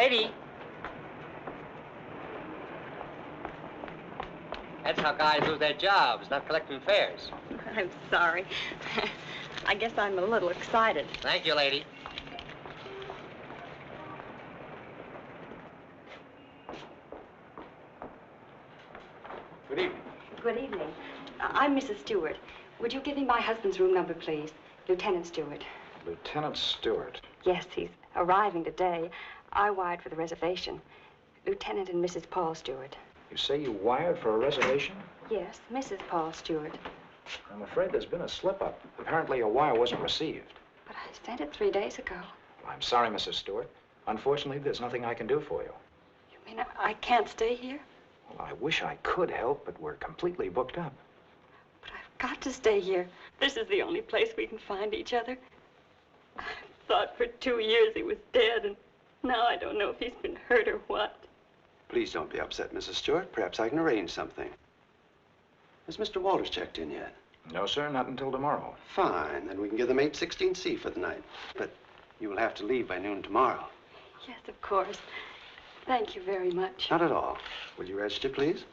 lady. That's how guys lose their jobs, not collecting fares. I'm sorry. I guess I'm a little excited. Thank you, lady. Good evening. Good evening. I'm Mrs. Stewart. Would you give me my husband's room number, please? Lieutenant Stewart. Lieutenant Stewart. Yes, he's arriving today. I wired for the reservation. Lieutenant and Mrs. Paul Stewart. You say you wired for a reservation? Yes, Mrs. Paul Stewart. I'm afraid there's been a slip-up. Apparently your wire wasn't received. But I sent it 3 days ago. Well, I'm sorry, Mrs. Stewart. Unfortunately, there's nothing I can do for you. You mean I can't stay here? Well, I wish I could help, but we're completely booked up. But I've got to stay here. This is the only place we can find each other. I thought for 2 years he was dead, and now I don't know if he's been hurt or what. Please don't be upset, Mrs. Stewart. Perhaps I can arrange something. Has Mr. Walters checked in yet? No, sir, not until tomorrow. Fine, then we can give them 816C for the night. But you will have to leave by noon tomorrow. Yes, of course. Thank you very much. Not at all. Will you register, please?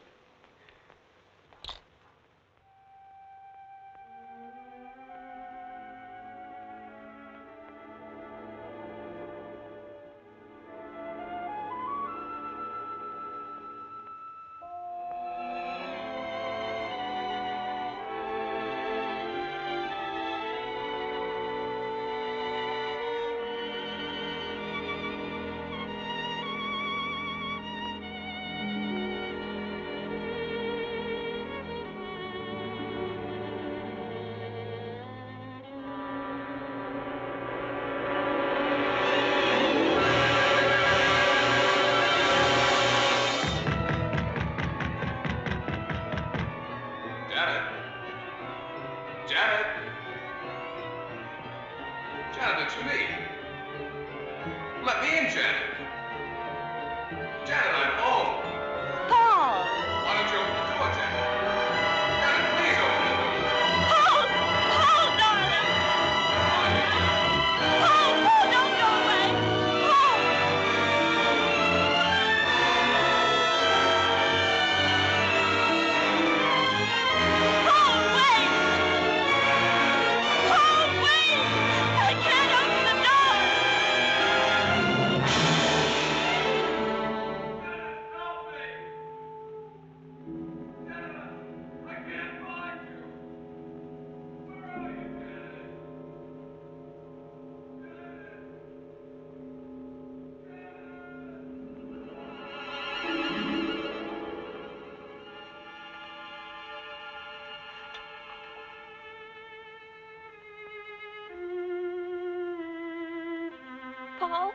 Paul?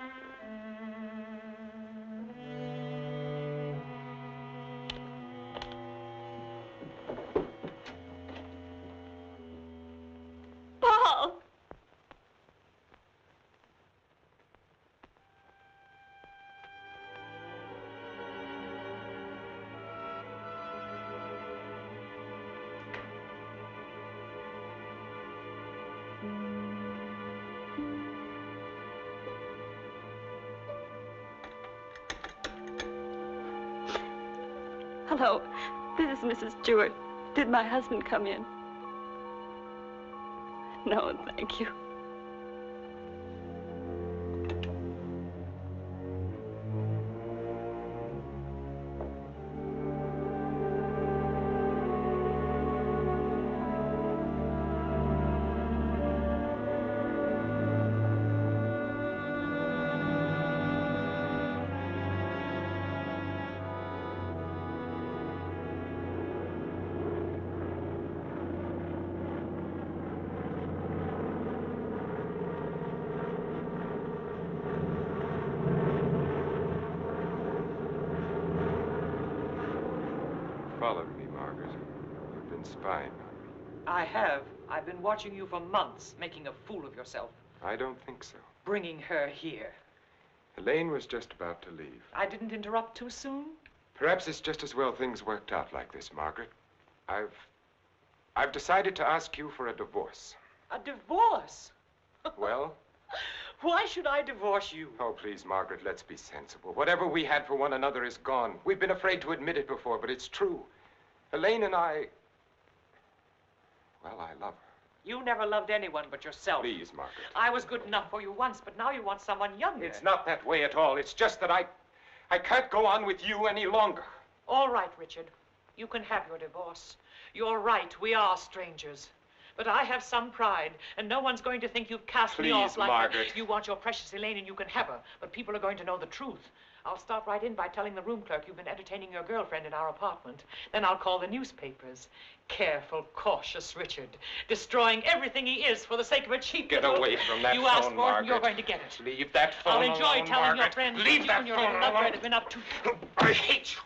Paul! Hello, this is Mrs. Stewart. Did my husband come in? No, thank you. Followed me, Margaret. You've been spying on me. I have. I've been watching you for months, making a fool of yourself. I don't think so. Bringing her here. Elaine was just about to leave. I didn't interrupt too soon? Perhaps it's just as well things worked out like this, Margaret. I've decided to ask you for a divorce. A divorce? Well? Why should I divorce you? Oh, please, Margaret, let's be sensible. Whatever we had for one another is gone. We've been afraid to admit it before, but it's true. Elaine and I... Well, I love her. You never loved anyone but yourself. Please, Margaret. I was good enough for you once, but now you want someone younger. It's not that way at all. It's just that I can't go on with you any longer. All right, Richard. You can have your divorce. You're right, we are strangers. But I have some pride, and no one's going to think you've cast me off like Margaret. that. You want your precious Elaine, and you can have her. But people are going to know the truth. I'll start right in by telling the room clerk you've been entertaining your girlfriend in our apartment. Then I'll call the newspapers. Careful, cautious Richard. Destroying everything he is for the sake of a cheap Get little... away from that You phone, asked for it, Margaret. and you're going to get it. Leave that phone I'll alone, enjoy telling your Margaret. friends Leave that that you and your phone little lovebird alone. have been up to... I hate you.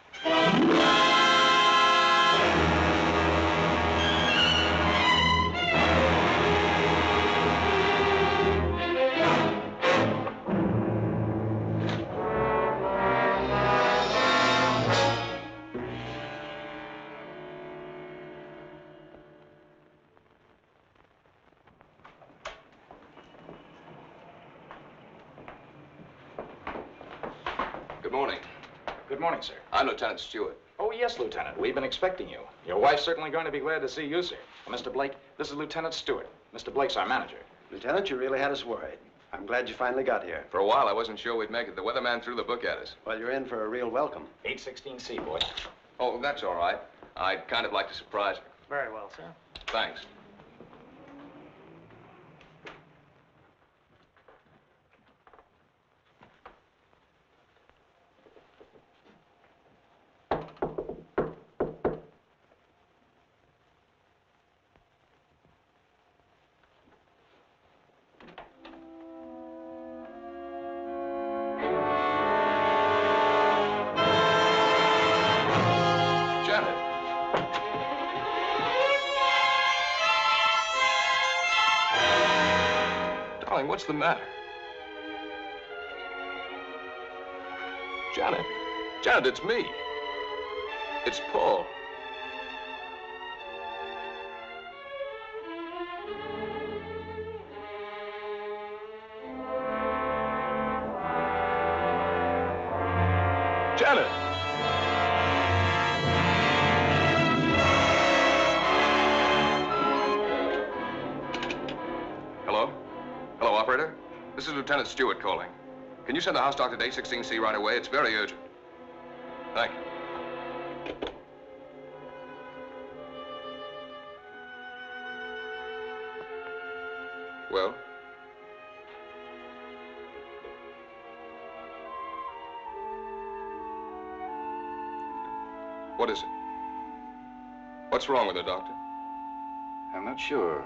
Good morning. Good morning, sir. I'm Lieutenant Stewart. Oh, yes, Lieutenant. We've been expecting you. Your wife's certainly going to be glad to see you, sir. Mr. Blake, this is Lieutenant Stewart. Mr. Blake's our manager. Lieutenant, you really had us worried. I'm glad you finally got here. For a while, I wasn't sure we'd make it. The weatherman threw the book at us. Well, you're in for a real welcome. 816C, boy. Oh, that's all right. I'd kind of like to surprise her. Very well, sir. Thanks. What's the matter? Janet. Janet, it's me. It's Paul. Janet! Hello? Hello, operator. This is Lieutenant Stewart calling. Can you send the house doctor to 816C right away? It's very urgent. Thank you. Well? What is it? What's wrong with her, Doctor? I'm not sure.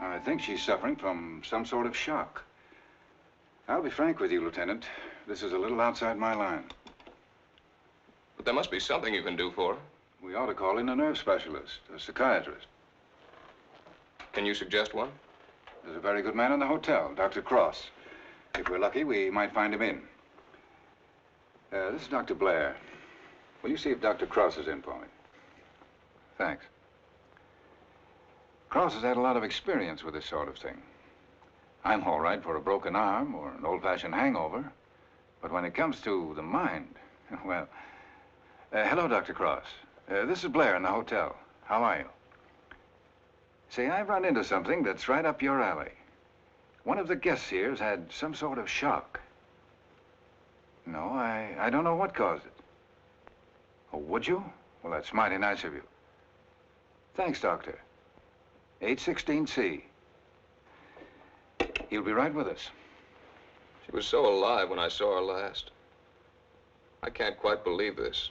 I think she's suffering from some sort of shock. I'll be frank with you, Lieutenant. This is a little outside my line. But there must be something you can do for her. We ought to call in a nerve specialist, a psychiatrist. Can you suggest one? There's a very good man in the hotel, Dr. Cross. If we're lucky, we might find him in. This is Dr. Blair. Will you see if Dr. Cross is in for me? Thanks. Cross has had a lot of experience with this sort of thing. I'm all right for a broken arm or an old-fashioned hangover. But when it comes to the mind, well... hello, Dr. Cross. This is Blair in the hotel. How are you? Say, I've run into something that's right up your alley. One of the guests here's had some sort of shock. No, I don't know what caused it. Oh, would you? Well, that's mighty nice of you. Thanks, Doctor. 816C. He'll be right with us. She was so alive when I saw her last. I can't quite believe this.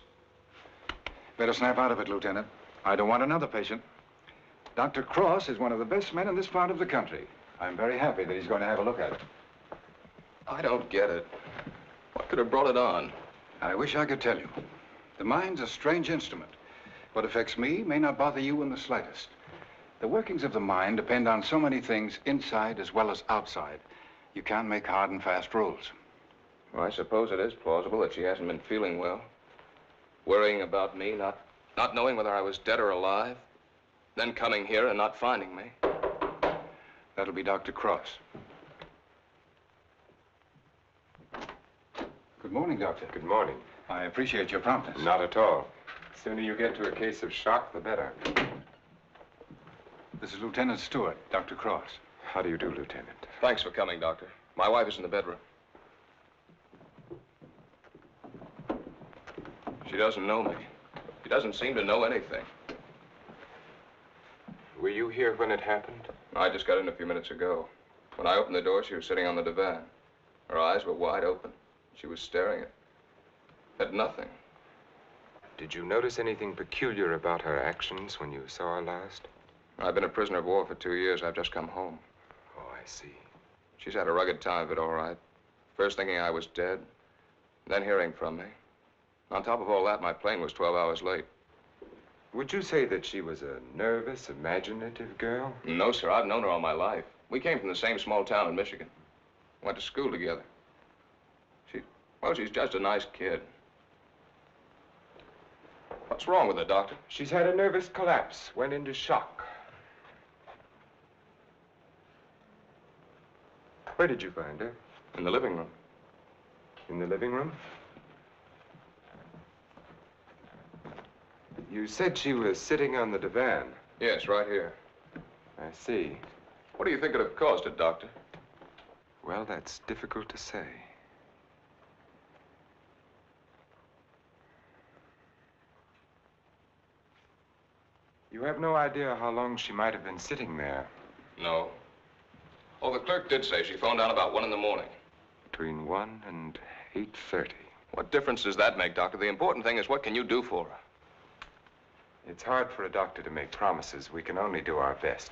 Better snap out of it, Lieutenant. I don't want another patient. Dr. Cross is one of the best men in this part of the country. I'm very happy that he's going to have a look at it. I don't get it. What could have brought it on? I wish I could tell you. The mind's a strange instrument. What affects me may not bother you in the slightest. The workings of the mind depend on so many things inside as well as outside. You can't make hard and fast rules. Well, I suppose it is plausible that she hasn't been feeling well. Worrying about me, not knowing whether I was dead or alive. Then coming here and not finding me. That'll be Dr. Cross. Good morning, Doctor. Good morning. I appreciate your promptness. Not at all. The sooner you get to a case of shock, the better. This is Lieutenant Stewart, Dr. Cross. How do you do, Lieutenant? Thanks for coming, Doctor. My wife is in the bedroom. She doesn't know me. She doesn't seem to know anything. Were you here when it happened? I just got in a few minutes ago. When I opened the door, she was sitting on the divan. Her eyes were wide open. She was staring at nothing. Did you notice anything peculiar about her actions when you saw her last? I've been a prisoner of war for 2 years. I've just come home. Oh, I see. She's had a rugged time of it, all right. First thinking I was dead, then hearing from me. On top of all that, my plane was 12 hours late. Would you say that she was a nervous, imaginative girl? No, sir. I've known her all my life. We came from the same small town in Michigan. Went to school together. She's just a nice kid. What's wrong with her, Doctor? She's had a nervous collapse, went into shock. Where did you find her? In the living room. In the living room? You said she was sitting on the divan. Yes, right here. I see. What do you think could have caused it, Doctor? Well, that's difficult to say. You have no idea how long she might have been sitting there. No. Oh, the clerk did say she phoned down about 1 in the morning. Between 1 and 8:30. What difference does that make, Doctor? The important thing is what can you do for her? It's hard for a doctor to make promises. We can only do our best.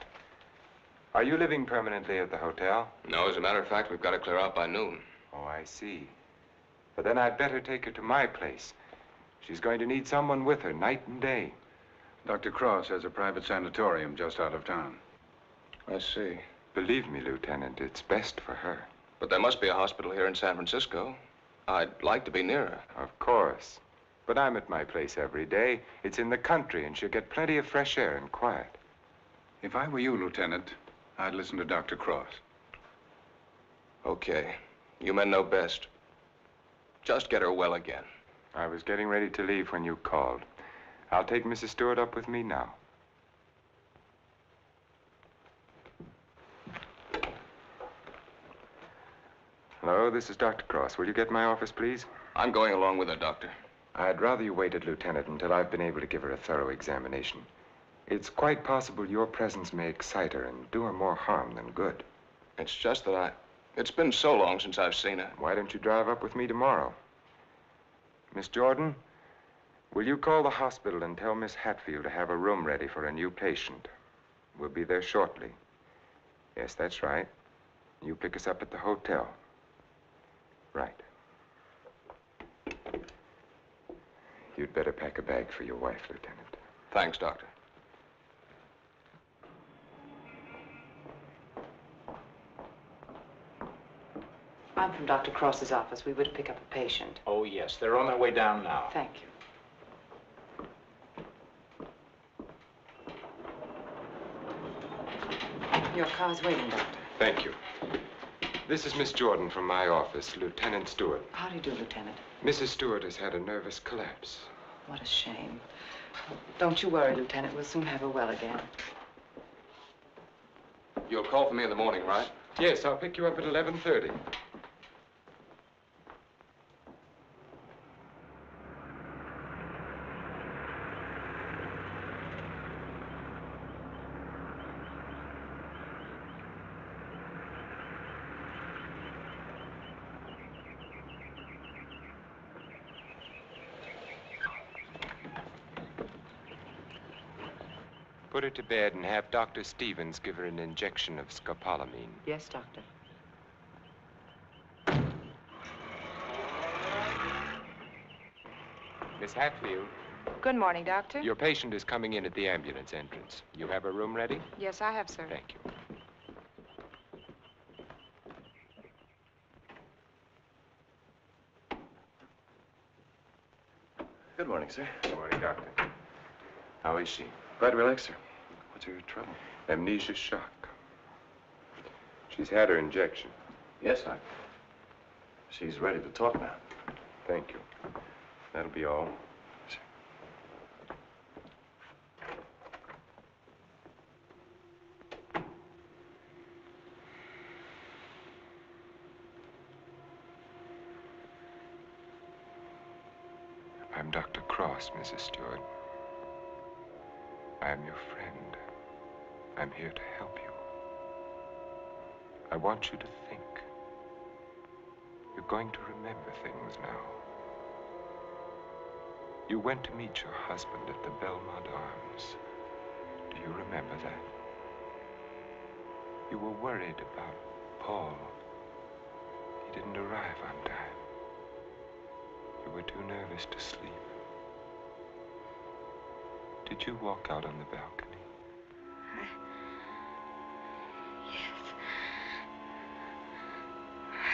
Are you living permanently at the hotel? No, as a matter of fact, we've got to clear out by noon. Oh, I see. But then I'd better take her to my place. She's going to need someone with her night and day. Dr. Cross has a private sanitarium just out of town. I see. Believe me, Lieutenant, it's best for her. But there must be a hospital here in San Francisco. I'd like to be near her. Of course. But I'm at my place every day. It's in the country, and she'll get plenty of fresh air and quiet. If I were you, Lieutenant, I'd listen to Dr. Cross. Okay. You men know best. Just get her well again. I was getting ready to leave when you called. I'll take Mrs. Stewart up with me now. Hello, this is Dr. Cross. Will you get my office, please? I'm going along with her, Doctor. I'd rather you waited, Lieutenant, until I've been able to give her a thorough examination. It's quite possible your presence may excite her and do her more harm than good. It's just that it's been so long since I've seen her. Why don't you drive up with me tomorrow? Miss Jordan, will you call the hospital and tell Miss Hatfield to have a room ready for a new patient? We'll be there shortly. Yes, that's right. You pick us up at the hotel. Right. You'd better pack a bag for your wife, Lieutenant. Thanks, Doctor. I'm from Dr. Cross's office. We were to pick up a patient. Oh, yes. They're on their way down now. Thank you. Your car's waiting, Doctor. Thank you. This is Miss Jordan from my office, Lieutenant Stewart. How do you do, Lieutenant? Mrs. Stewart has had a nervous collapse. What a shame. Don't you worry, Lieutenant. We'll soon have her well again. You'll call for me in the morning, right? Yes, I'll pick you up at 11:30. Put her to bed and have Dr. Stevens give her an injection of scopolamine. Yes, Doctor. Miss Hatfield, Good morning, Doctor. your patient is coming in at the ambulance entrance. You have her room ready? Yes, I have, sir. Thank you. Good morning, sir. Good morning, Doctor. How is she? Quite relaxed, sir. What's your trouble? Amnesia shock. She's had her injection. Yes, Doctor. She's ready to talk now. Thank you. That'll be all. I'm Dr. Cross, Mrs. Stewart. I am your friend. I'm here to help you. I want you to think. You're going to remember things now. You went to meet your husband at the Belmont Arms. Do you remember that? You were worried about Paul. He didn't arrive on time. You were too nervous to sleep. Did you walk out on the balcony? Yes.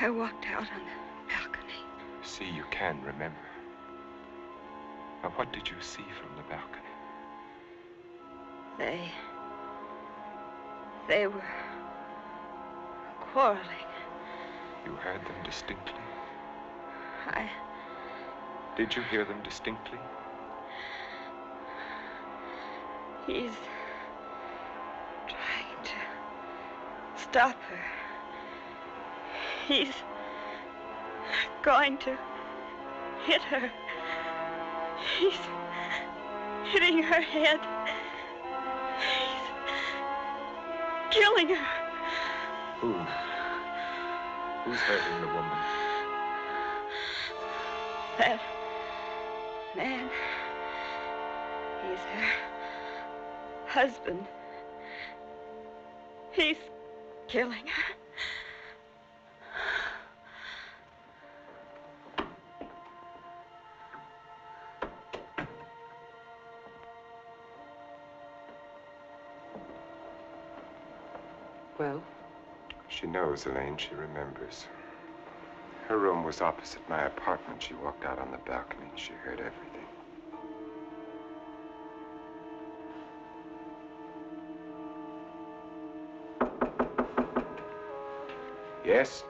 I walked out on the balcony. See, you can remember. Now, what did you see from the balcony? They were quarreling. You heard them distinctly? I... Did you hear them distinctly? He's trying to stop her. He's going to hit her. He's hitting her head. He's killing her. Who? Who's hurting the woman? That man. He's her husband. He's killing her. Well? She knows, Elaine. She remembers. Her room was opposite my apartment. She walked out on the balcony. She heard everything. Yes?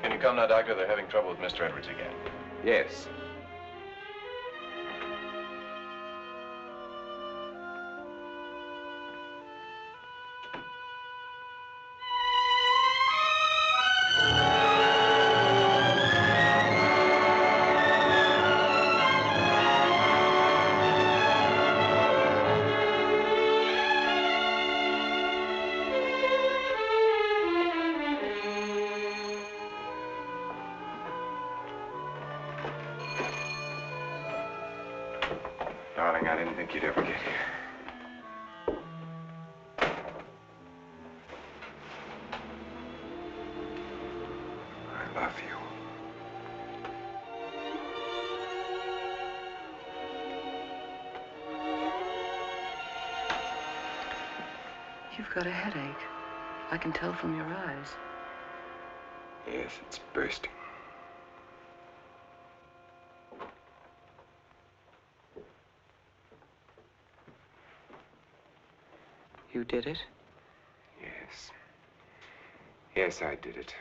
Can you come now, Doctor? They're having trouble with Mr. Edwards again. Yes. Darling, I didn't think you'd ever get here. I love you. You've got a headache. I can tell from your eyes. Yes, it's bursting. You did it? Yes. Yes, I did it.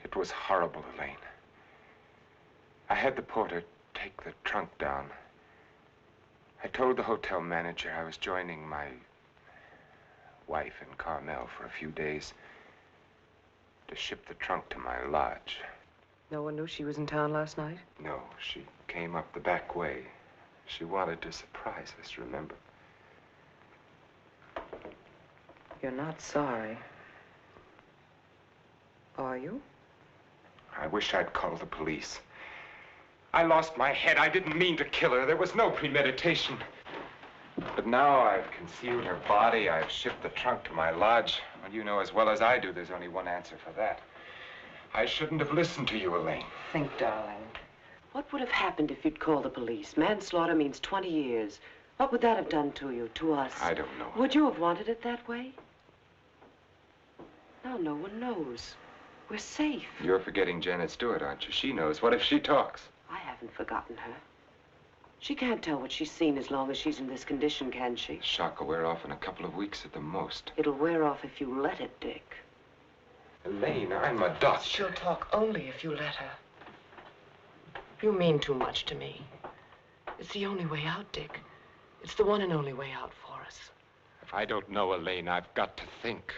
It was horrible, Elaine. I had the porter take the trunk down. I told the hotel manager I was joining my wife in Carmel for a few days to ship the trunk to my lodge. No one knew she was in town last night? No, she came up the back way. She wanted to surprise us, remember? You're not sorry. Are you? I wish I'd called the police. I lost my head. I didn't mean to kill her. There was no premeditation. But now I've concealed her body. I've shipped the trunk to my lodge. Well, you know as well as I do, there's only one answer for that. I shouldn't have listened to you, Elaine. Think, darling. What would have happened if you'd called the police? Manslaughter means 20 years. What would that have done to you, to us? I don't know. Would you have wanted it that way? Now no one knows. We're safe. You're forgetting Janet Stewart, aren't you? She knows. What if she talks? I haven't forgotten her. She can't tell what she's seen as long as she's in this condition, can she? The shock will wear off in a couple of weeks at the most. It'll wear off if you let it, Dick. Elaine, I'm a doctor. She'll talk only if you let her. You mean too much to me. It's the only way out, Dick. It's the one and only way out for us. I don't know, Elaine. I've got to think.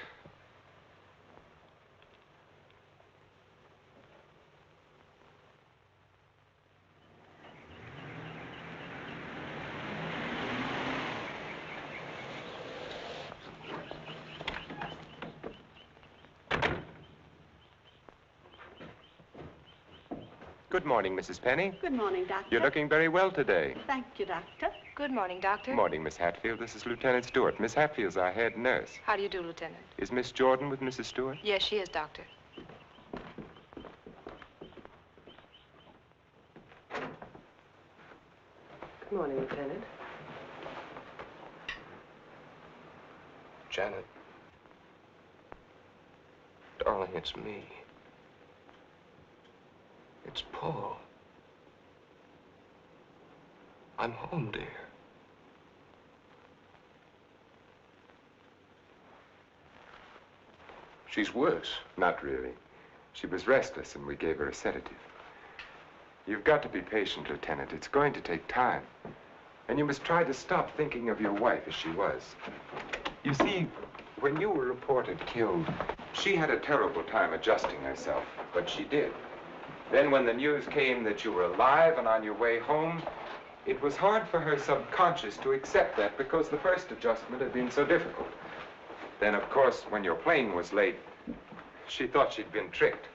Good morning, Mrs. Penny. Good morning, Doctor. You're looking very well today. Thank you, Doctor. Good morning, Doctor. Good morning, Miss Hatfield. This is Lieutenant Stewart. Miss Hatfield's our head nurse. How do you do, Lieutenant? Is Miss Jordan with Mrs. Stewart? Yes, she is, Doctor. Good morning, Lieutenant. Janet. Darling, it's me. It's Paul. I'm home, dear. She's worse. Not really. She was restless, and we gave her a sedative. You've got to be patient, Lieutenant. It's going to take time. And you must try to stop thinking of your wife as she was. You see, when you were reported killed, she had a terrible time adjusting herself, but she did. Then when the news came that you were alive and on your way home, it was hard for her subconscious to accept that because the first adjustment had been so difficult. Then, of course, when your plane was late, she thought she'd been tricked,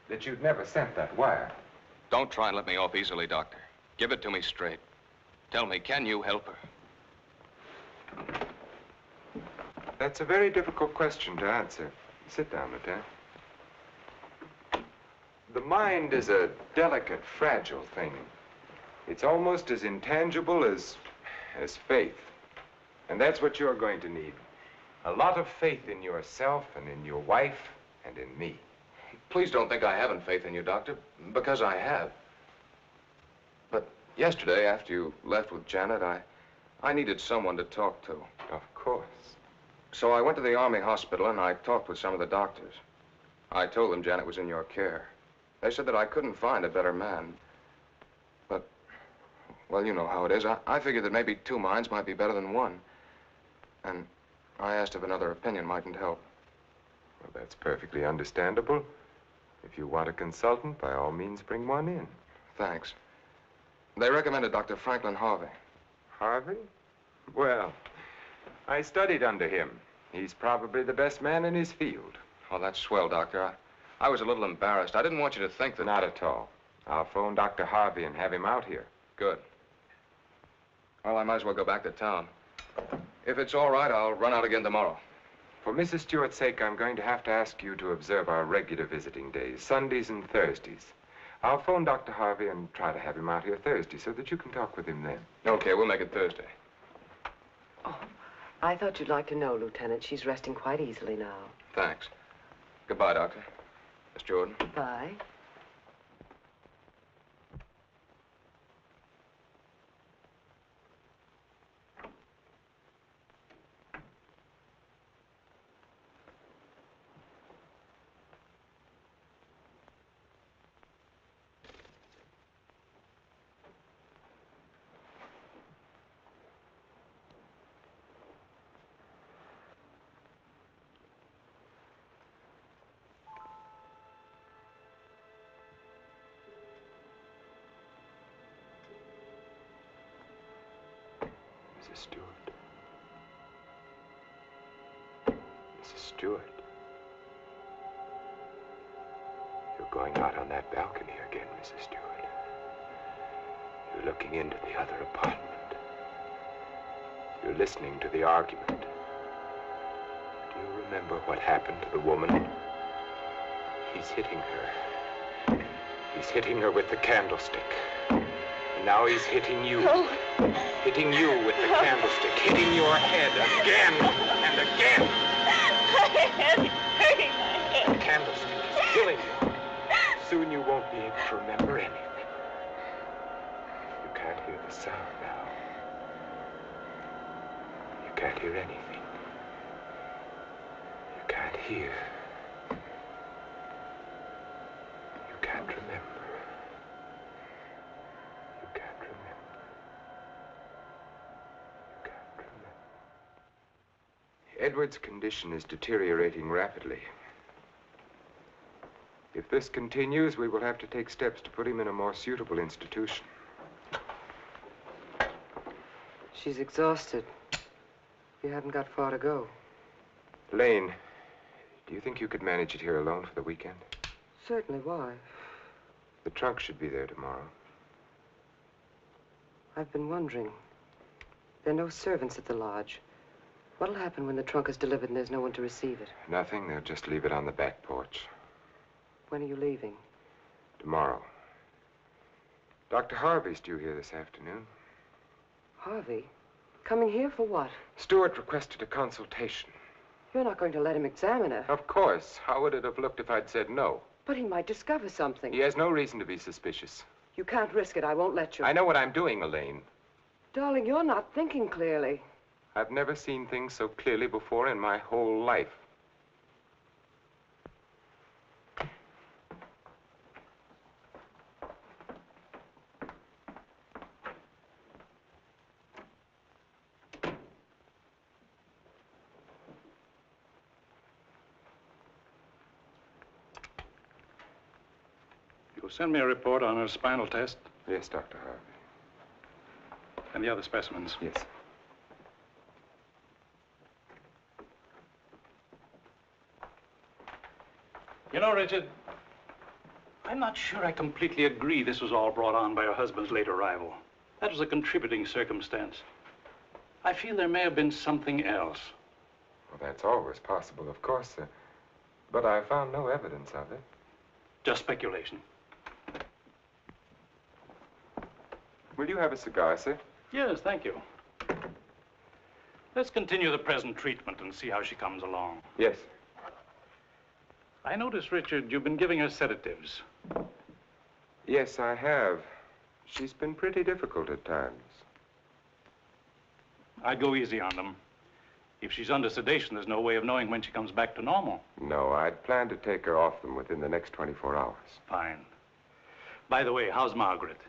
that you'd never sent that wire. Don't try and let me off easily, Doctor. Give it to me straight. Tell me, can you help her? That's a very difficult question to answer. Sit down, Lieutenant. The mind is a delicate, fragile thing. It's almost as intangible as faith. And that's what you're going to need. A lot of faith in yourself and in your wife and in me. Please don't think I haven't faith in you, Doctor, because I have. But yesterday, after you left with Janet, I needed someone to talk to. Of course. So I went to the Army hospital and I talked with some of the doctors. I told them Janet was in your care. They said that I couldn't find a better man. But, well, you know how it is. I figured that maybe two minds might be better than one. And I asked if another opinion mightn't help. Well, that's perfectly understandable. If you want a consultant, by all means, bring one in. Thanks. They recommended Dr. Franklin Harvey. Harvey? Well, I studied under him. He's probably the best man in his field. Oh, that's swell, Doctor. I was a little embarrassed. I didn't want you to think that... Not at all. I'll phone Dr. Harvey and have him out here. Good. Well, I might as well go back to town. If it's all right, I'll run out again tomorrow. For Mrs. Stewart's sake, I'm going to have to ask you to observe our regular visiting days, Sundays and Thursdays. I'll phone Dr. Harvey and try to have him out here Thursday so that you can talk with him then. Okay, we'll make it Thursday. Oh, I thought you'd like to know, Lieutenant. She's resting quite easily now. Thanks. Goodbye, Doctor. Miss Jordan. Bye. Mrs. Stewart. Mrs. Stewart. You're going out on that balcony again, Mrs. Stewart. You're looking into the other apartment. You're listening to the argument. Do you remember what happened to the woman? He's hitting her. He's hitting her with the candlestick. Now he's hitting you. No. Hitting you with the candlestick. Hitting your head again and again. My head is hurting my head. The candlestick is killing you. Soon you won't be able to remember anything. You can't hear the sound now. You can't hear anything. You can't hear. You can't remember. Edward's condition is deteriorating rapidly. If this continues, we will have to take steps to put him in a more suitable institution. She's exhausted. You haven't got far to go. Lane, do you think you could manage it here alone for the weekend? Certainly. Why? The trunk should be there tomorrow. I've been wondering. There are no servants at the lodge. What'll happen when the trunk is delivered and there's no one to receive it? Nothing. They'll just leave it on the back porch. When are you leaving? Tomorrow. Dr. Harvey's due here this afternoon. Harvey? Coming here for what? Stewart requested a consultation. You're not going to let him examine her. Of course. How would it have looked if I'd said no? But he might discover something. He has no reason to be suspicious. You can't risk it. I won't let you. I know what I'm doing, Elaine. Darling, you're not thinking clearly. I've never seen things so clearly before in my whole life. You'll send me a report on her spinal test Yes, Dr. Harvey. and the other specimens. Yes. You know, Richard, I'm not sure I completely agree this was all brought on by her husband's late arrival. That was a contributing circumstance. I feel there may have been something else. Well, that's always possible, of course, but I found no evidence of it. Just speculation. Will you have a cigar, sir? Yes, thank you. Let's continue the present treatment and see how she comes along. Yes. I notice, Richard, you've been giving her sedatives. Yes, I have. She's been pretty difficult at times. I'd go easy on them. If she's under sedation, there's no way of knowing when she comes back to normal. No, I'd planned to take her off them within the next 24 hours. Fine. By the way, how's Margaret?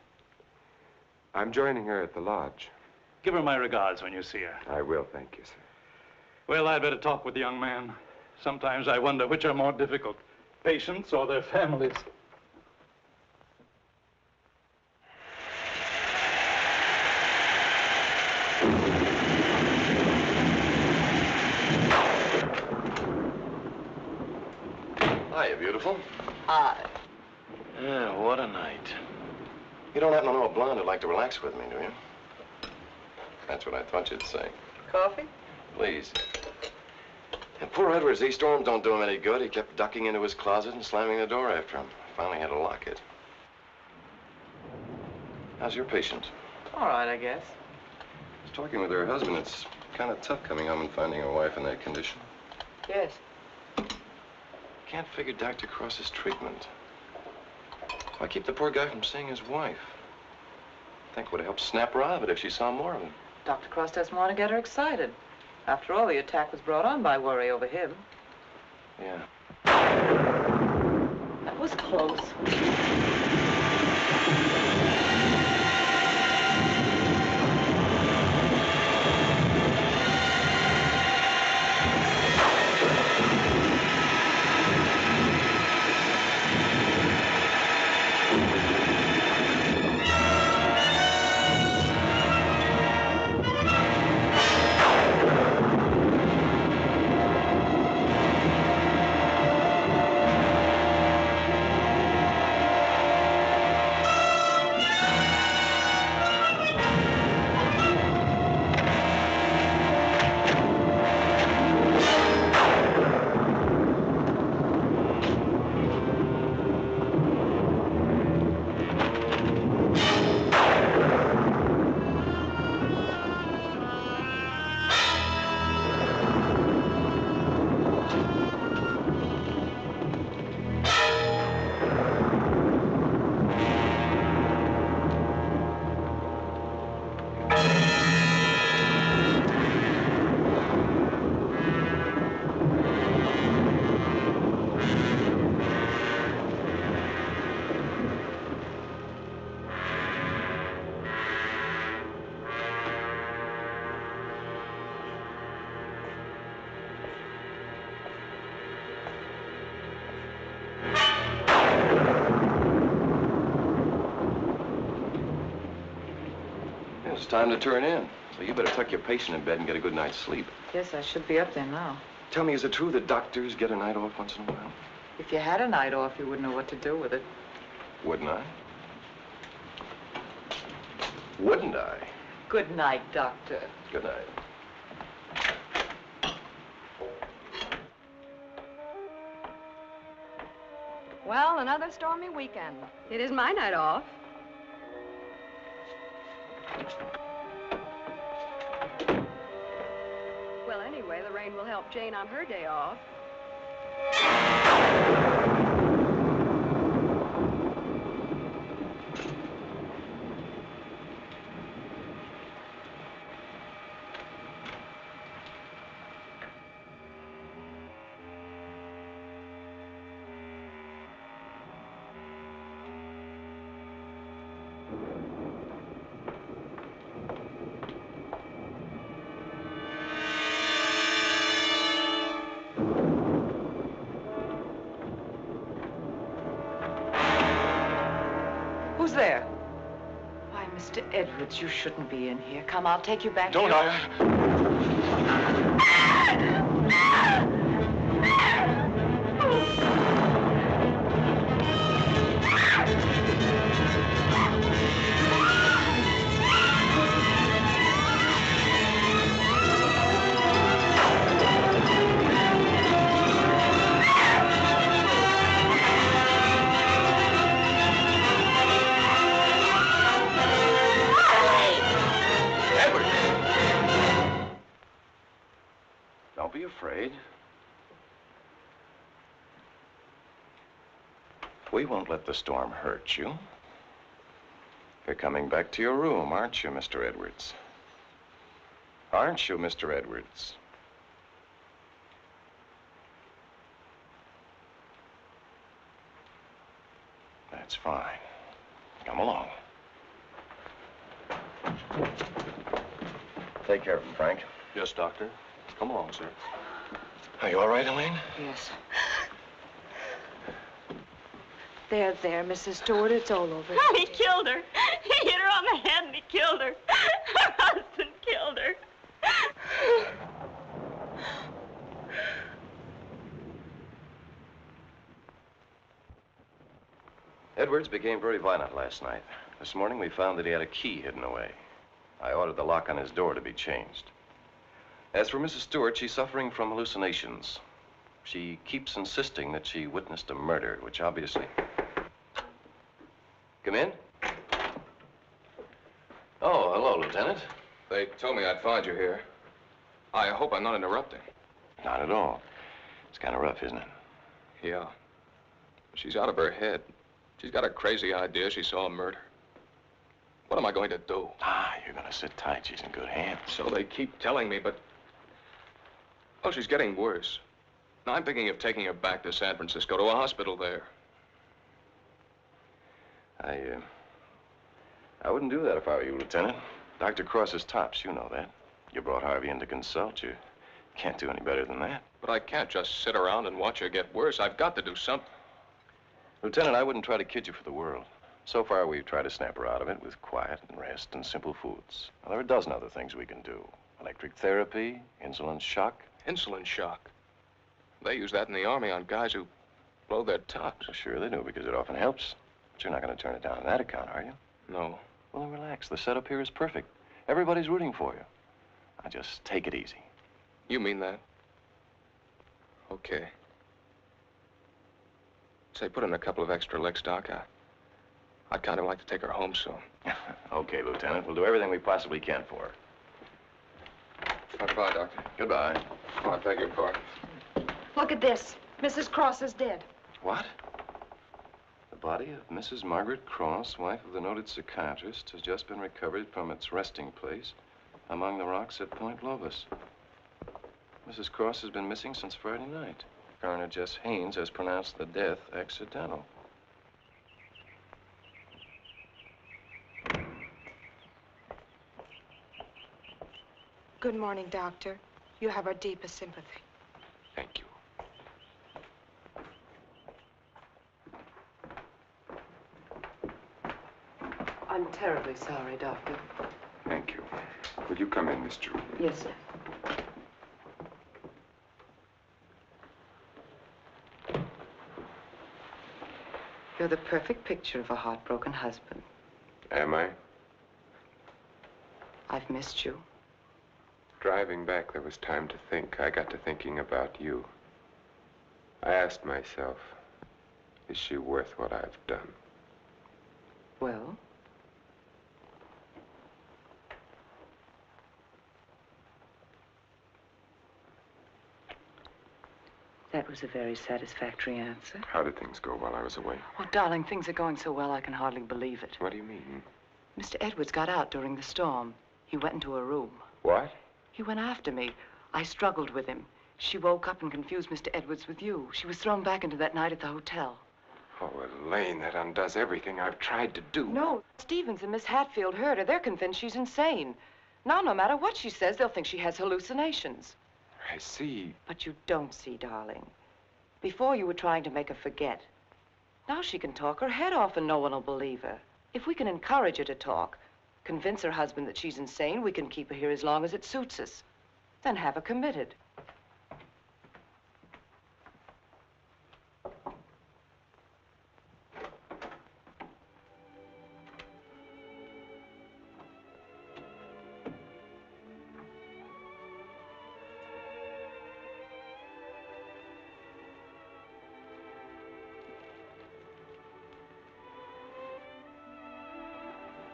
I'm joining her at the lodge. Give her my regards when you see her. I will, thank you, sir. Well, I'd better talk with the young man. Sometimes I wonder which are more difficult, patients or their families. Hiya, beautiful. Hi. Yeah, what a night. You don't happen to know a blonde who'd like to relax with me, do you? That's what I thought you'd say. Coffee? Please. And poor Edward's storms don't do him any good. He kept ducking into his closet and slamming the door after him. I finally had to lock it. How's your patient? All right, I guess. I was talking with her husband. It's kind of tough coming home and finding a wife in that condition. Yes. Can't figure Dr. Cross's treatment. Why keep the poor guy from seeing his wife? I think it would have helped snap her out of it if she saw more of him. Dr. Cross doesn't want to get her excited. After all, the attack was brought on by worry over him. Yeah. That was close. It's time to turn in. So you better tuck your patient in bed and get a good night's sleep. Yes, I should be up there now. Tell me, is it true that doctors get a night off once in a while? If you had a night off, you wouldn't know what to do with it. Wouldn't I? Wouldn't I? Good night, Doctor. Good night. Well, another stormy weekend. It is my night off. Well, anyway, the rain will help Jane on her day off. Who's there? Why, Mr. Edwards, you shouldn't be in here. Come, I'll take you back Don't to your... Don't be afraid. We won't let the storm hurt you. You're coming back to your room, aren't you, Mr. Edwards? Aren't you, Mr. Edwards? That's fine. Come along. Take care of him, Frank. Yes, Doctor. Come along, sir. Are you all right, Elaine? Yes. There, Mrs. Stewart, it's all over. Oh, he killed her. He hit her on the head and he killed her. Her husband killed her. Edwards became very violent last night. This morning we found that he had a key hidden away. I ordered the lock on his door to be changed. As for Mrs. Stewart, she's suffering from hallucinations. She keeps insisting that she witnessed a murder, which obviously... Come in. Oh, hello, Lieutenant. They told me I'd find you here. I hope I'm not interrupting. Not at all. It's kind of rough, isn't it? Yeah. She's out of her head. She's got a crazy idea she saw a murder. What am I going to do? Ah, you're going to sit tight. She's in good hands. So they keep telling me, but... Oh, she's getting worse. Now, I'm thinking of taking her back to San Francisco, to a hospital there. I wouldn't do that if I were you, Lieutenant. Dr. Cross is tops, you know that. You brought Harvey in to consult. You can't do any better than that. But I can't just sit around and watch her get worse. I've got to do something. Lieutenant, I wouldn't try to kid you for the world. So far, we've tried to snap her out of it with quiet and rest and simple foods. Well, there are a dozen other things we can do. Electric therapy, insulin shock. Insulin shock. They use that in the Army on guys who blow their tops. Well, sure they do, because it often helps. But you're not going to turn it down on that account, are you? No. Well, then relax. The setup here is perfect. Everybody's rooting for you. Now, just take it easy. You mean that? Okay. Say, put in a couple of extra licks, Doc. I'd kind of like to take her home soon. Okay, Lieutenant. We'll do everything we possibly can for her. Goodbye, Doctor. Goodbye. Oh, I beg your pardon. Look at this. Mrs. Cross is dead. What? The body of Mrs. Margaret Cross, wife of the noted psychiatrist, has just been recovered from its resting place among the rocks at Point Lobos. Mrs. Cross has been missing since Friday night. Coroner Jess Haynes has pronounced the death accidental. Good morning, Doctor. You have our deepest sympathy. Thank you. I'm terribly sorry, Doctor. Thank you. Will you come in, Miss Jordan? Yes, sir. You're the perfect picture of a heartbroken husband. Am I? I've missed you. Driving back, there was time to think. I got to thinking about you. I asked myself, is she worth what I've done? Well? That was a very satisfactory answer. How did things go while I was away? Oh, darling, things are going so well I can hardly believe it. What do you mean? Mr. Edwards got out during the storm. He went into a room. What? He went after me. I struggled with him. She woke up and confused Mr. Edwards with you. She was thrown back into that night at the hotel. Oh, Elaine, that undoes everything I've tried to do. No, Stevens and Miss Hatfield heard her. They're convinced she's insane. Now, no matter what she says, they'll think she has hallucinations. I see. But you don't see, darling. Before you were trying to make her forget. Now she can talk her head off and no one will believe her. If we can encourage her to talk, convince her husband that she's insane, we can keep her here as long as it suits us. Then have her committed.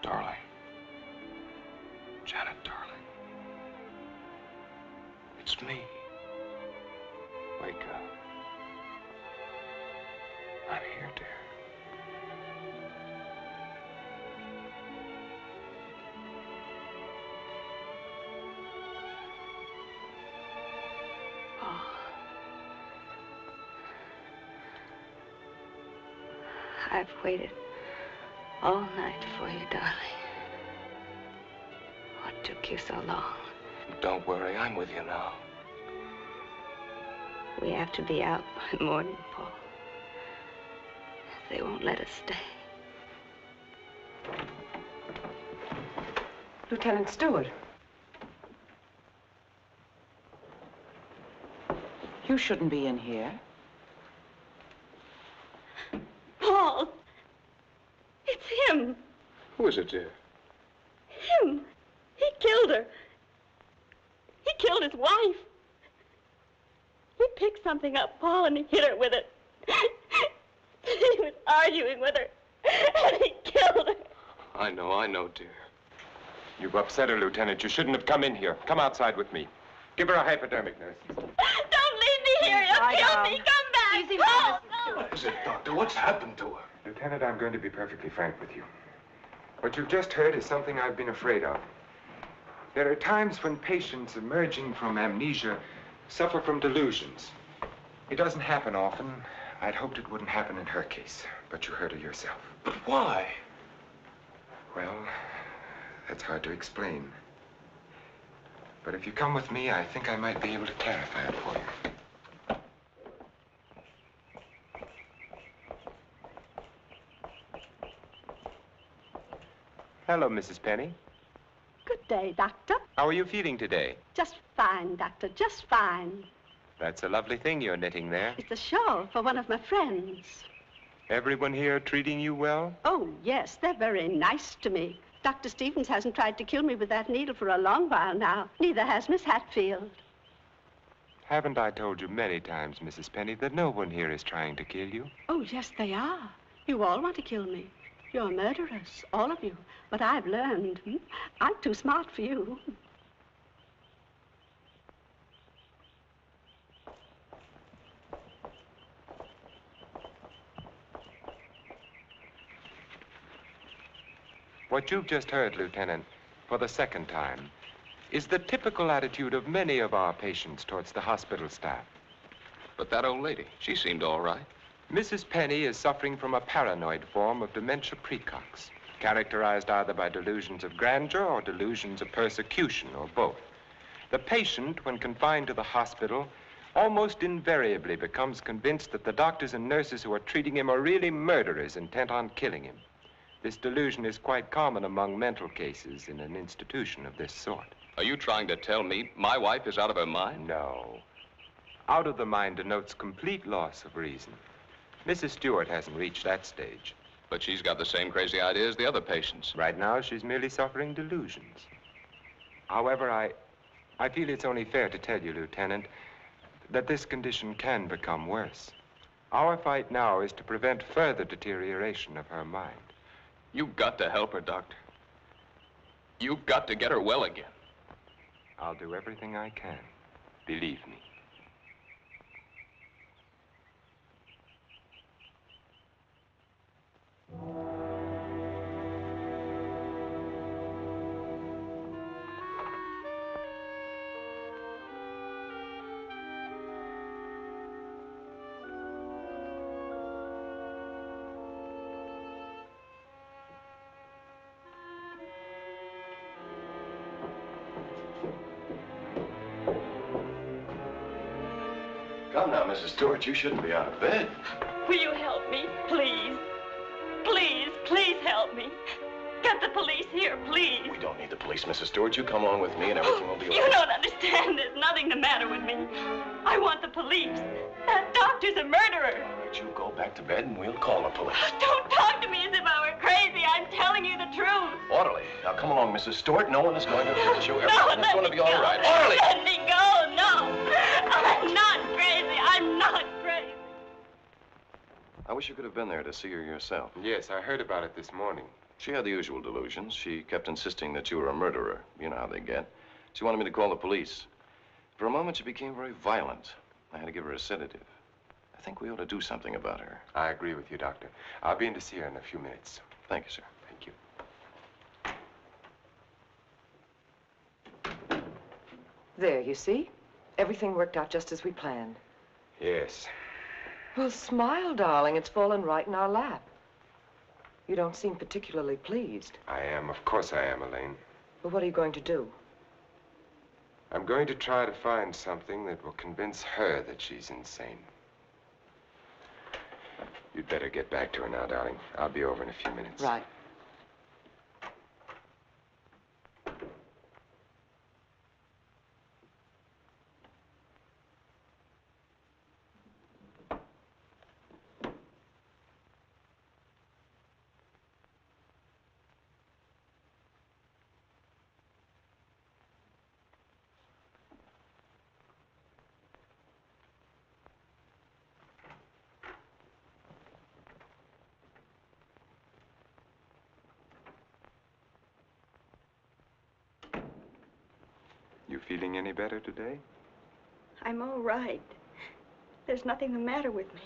Darling. Janet, darling. It's me. Wake up. I'm here, dear. Oh. I've waited all night for you, darling. What took you so long? Don't worry, I'm with you now. We have to be out by morning, Paul. They won't let us stay. Lieutenant Stewart. You shouldn't be in here. Paul! It's him! Who is it, dear? Him! He killed her. He killed his wife. He picked something up, Paul, and he hit her with it. He was arguing with her, and he killed her. I know, dear. You've upset her, Lieutenant. You shouldn't have come in here. Come outside with me. Give her a hypodermic, nurse. Don't leave me here. You'll kill me. Come back. Easy, Paul, no. What is it, Doctor? What's happened to her? Lieutenant, I'm going to be perfectly frank with you. What you've just heard is something I've been afraid of. There are times when patients emerging from amnesia suffer from delusions. It doesn't happen often. I'd hoped it wouldn't happen in her case, but you heard her yourself. But why? Well, that's hard to explain. But if you come with me, I think I might be able to clarify it for you. Hello, Mrs. Penny. Good day, Doctor. How are you feeling today? Just fine, Doctor, just fine. That's a lovely thing you're knitting there. It's a shawl for one of my friends. Everyone here treating you well? Oh, yes, they're very nice to me. Dr. Stevens hasn't tried to kill me with that needle for a long while now. Neither has Miss Hatfield. Haven't I told you many times, Mrs. Penny, that no one here is trying to kill you? Oh, yes, they are. You all want to kill me. You're murderers, all of you. But I've learned. I'm too smart for you. What you've just heard, Lieutenant, for the second time, is the typical attitude of many of our patients towards the hospital staff. But that old lady, she seemed all right. Mrs. Penny is suffering from a paranoid form of dementia precox, characterized either by delusions of grandeur or delusions of persecution, or both. The patient, when confined to the hospital, almost invariably becomes convinced that the doctors and nurses who are treating him are really murderers intent on killing him. This delusion is quite common among mental cases in an institution of this sort. Are you trying to tell me my wife is out of her mind? No. Out of the mind denotes complete loss of reason. Mrs. Stewart hasn't reached that stage. But she's got the same crazy ideas the other patients. Right now, she's merely suffering delusions. However, I feel it's only fair to tell you, Lieutenant, that this condition can become worse. Our fight now is to prevent further deterioration of her mind. You've got to help her, Doctor. You've got to get her well again. I'll do everything I can. Believe me. Come now, Mrs. Stewart, you shouldn't be out of bed. Will you help me, please? Please, please help me. Get the police here, please. We don't need the police, Mrs. Stewart. You come along with me and everything will be all You right. don't understand. There's nothing the matter with me. I want the police. That doctor's a murderer. But you go back to bed and we'll call the police. Don't talk to me as if I were crazy. I'm telling you the truth. Orderly. Now come along, Mrs. Stewart. No one is going to hurt you. No, Everything is going to be all right. Orderly! Let me go. No. I'm not crazy. I'm not crazy. I wish you could have been there to see her yourself. Yes, I heard about it this morning. She had the usual delusions. She kept insisting that you were a murderer. You know how they get. She wanted me to call the police. For a moment, she became very violent. I had to give her a sedative. I think we ought to do something about her. I agree with you, Doctor. I'll be in to see her in a few minutes. Thank you, sir. Thank you. There, you see? Everything worked out just as we planned. Yes. Well, smile, darling. It's fallen right in our lap. You don't seem particularly pleased. I am. Of course I am, Elaine. But what are you going to do? I'm going to try to find something that will convince her that she's insane. You'd better get back to her now, darling. I'll be over in a few minutes. Right. You feeling any better today? I'm all right. There's nothing the matter with me.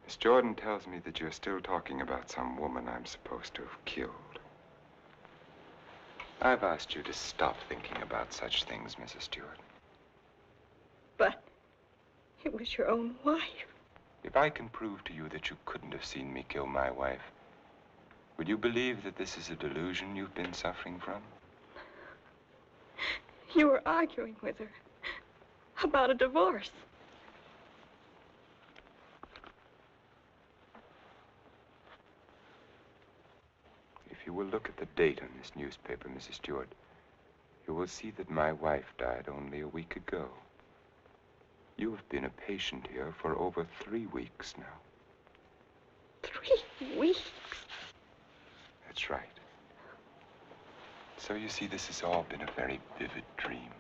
Miss Jordan tells me that you're still talking about some woman I'm supposed to have killed. I've asked you to stop thinking about such things, Mrs. Stewart. But it was your own wife. If I can prove to you that you couldn't have seen me kill my wife, would you believe that this is a delusion you've been suffering from? You were arguing with her about a divorce. If you will look at the date on this newspaper, Mrs. Stewart, you will see that my wife died only a week ago. You have been a patient here for over 3 weeks now. 3 weeks? That's right. So you see, this has all been a very vivid dream.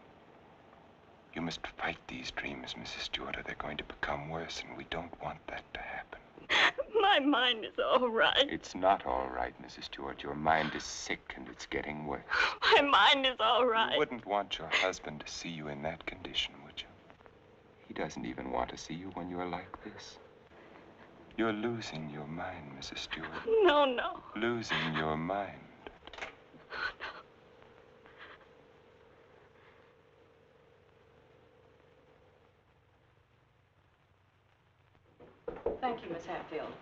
You must fight these dreams, Mrs. Stewart, or they're going to become worse, and we don't want that to happen. My mind is all right. It's not all right, Mrs. Stewart. Your mind is sick, and it's getting worse. My mind is all right. You wouldn't want your husband to see you in that condition, would you? He doesn't even want to see you when you're like this. You're losing your mind, Mrs. Stewart. No, no. Losing your mind. Thank you, Miss Hatfield.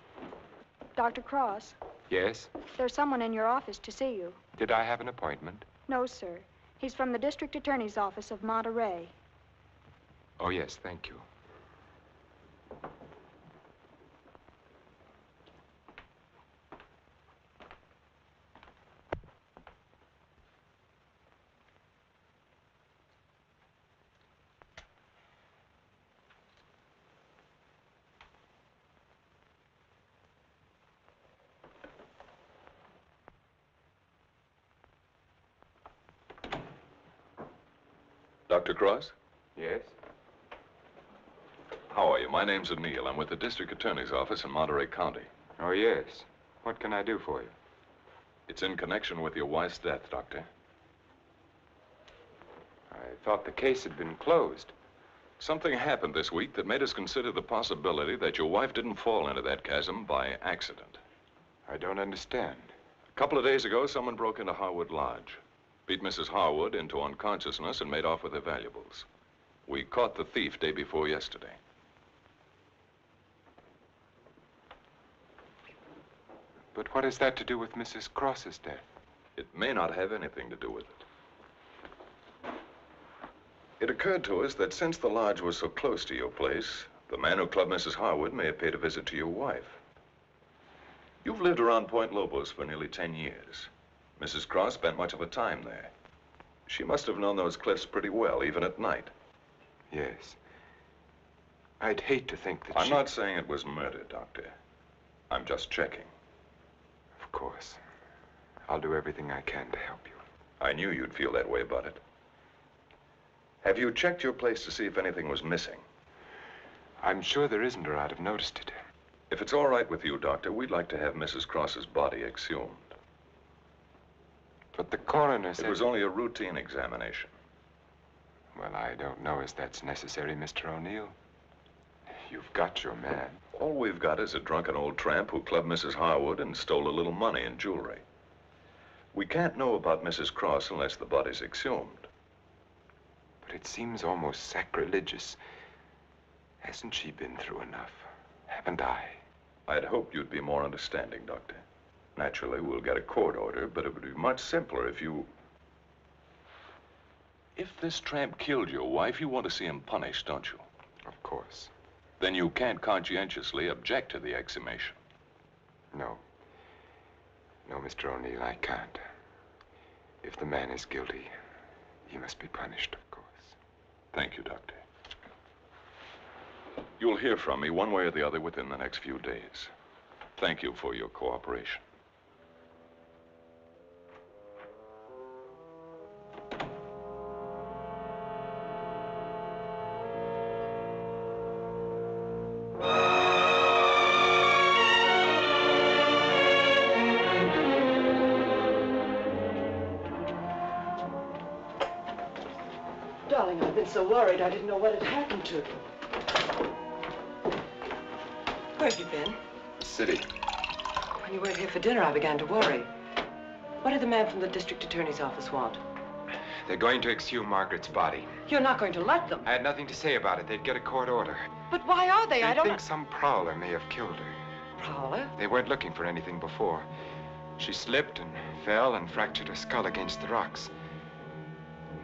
Dr. Cross, Yes? there's someone in your office to see you. Did I have an appointment? No, sir. He's from the District Attorney's Office of Monterey. Oh, yes, thank you. Dr. Cross? Yes? How are you? My name's O'Neill. I'm with the District Attorney's Office in Monterey County. Oh, yes. What can I do for you? It's in connection with your wife's death, Doctor. I thought the case had been closed. Something happened this week that made us consider the possibility that your wife didn't fall into that chasm by accident. I don't understand. A couple of days ago, someone broke into Harwood Lodge, beat Mrs. Harwood into unconsciousness, and made off with her valuables. We caught the thief day before yesterday. But what has that to do with Mrs. Cross's death? It may not have anything to do with it. It occurred to us that since the lodge was so close to your place, the man who clubbed Mrs. Harwood may have paid a visit to your wife. You've lived around Point Lobos for nearly 10 years. Mrs. Cross spent much of her time there. She must have known those cliffs pretty well, even at night. Yes. I'd hate to think that I'm not saying it was murder, Doctor. I'm just checking. Of course. I'll do everything I can to help you. I knew you'd feel that way about it. Have you checked your place to see if anything was missing? I'm sure there isn't, or I'd have noticed it. If it's all right with you, Doctor, we'd like to have Mrs. Cross's body exhumed. But the coroner said... It was only a routine examination. Well, I don't know as that's necessary, Mr. O'Neill. You've got your man. All we've got is a drunken old tramp who clubbed Mrs. Harwood and stole a little money and jewelry. We can't know about Mrs. Cross unless the body's exhumed. But it seems almost sacrilegious. Hasn't she been through enough? Haven't I? I'd hope you'd be more understanding, Doctor. Naturally, we'll get a court order, but it would be much simpler if you... If this tramp killed your wife, you want to see him punished, don't you? Of course. Then you can't conscientiously object to the exhumation. No. No, Mr. O'Neill, I can't. If the man is guilty, he must be punished, of course. Thank you, Doctor. You'll hear from me one way or the other within the next few days. Thank you for your cooperation. Darling, I've been so worried I didn't know what had happened to you. Where have you been? City. When you weren't here for dinner, I began to worry. What did the man from the district attorney's office want? They're going to exhume Margaret's body. You're not going to let them. I had nothing to say about it. They'd get a court order. But why are they? I don't think some prowler may have killed her. Prowler? They weren't looking for anything before. She slipped and fell and fractured her skull against the rocks.